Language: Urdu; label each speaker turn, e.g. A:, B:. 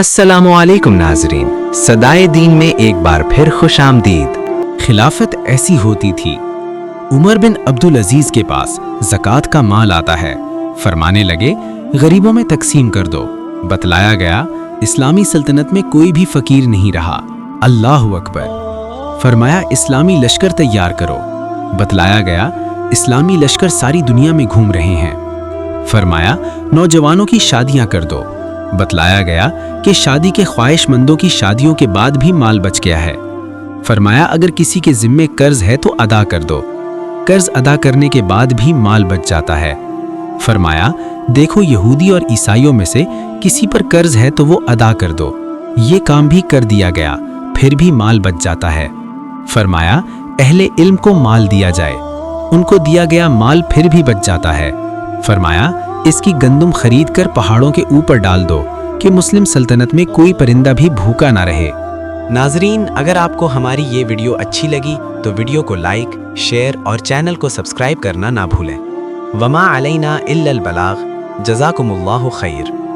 A: السلام علیکم ناظرین، صدائے دین میں ایک بار پھر خوش آمدید۔
B: خلافت ایسی ہوتی تھی۔ عمر بن عبدالعزیز کے پاس زکوٰۃ کا مال آتا ہے، فرمانے لگے غریبوں میں تقسیم کر دو۔ بتلایا گیا اسلامی سلطنت میں کوئی بھی فقیر نہیں رہا۔ اللہ اکبر۔ فرمایا اسلامی لشکر تیار کرو۔ بتلایا گیا اسلامی لشکر ساری دنیا میں گھوم رہے ہیں۔ فرمایا نوجوانوں کی شادیاں کر دو۔ بتلایا گیا کہ شادی کے خواہش مندوں کی شادیوں کے بعد بھی مال بچ گیا ہے۔ فرمایا اگر کسی کے ذمے قرض ہے تو ادا کر دو، قرض ادا کرنے کے بعد بھی مال بچ جاتا ہے۔ فرمایا دیکھو یہودی اور عیسائیوں میں سے کسی پر قرض ہے تو وہ ادا کر دو، یہ کام بھی کر دیا گیا، پھر بھی مال بچ جاتا ہے۔ فرمایا اہل علم کو مال دیا جائے، ان کو دیا گیا مال پھر بھی بچ جاتا ہے۔ فرمایا اس کی گندم خرید کر پہاڑوں کے اوپر ڈال دو کہ مسلم سلطنت میں کوئی پرندہ بھی بھوکا نہ رہے۔
A: ناظرین، اگر آپ کو ہماری یہ ویڈیو اچھی لگی تو ویڈیو کو لائک، شیئر اور چینل کو سبسکرائب کرنا نہ بھولیں۔ وما علینا الا البلاغ۔ جزاکم اللہ خیر۔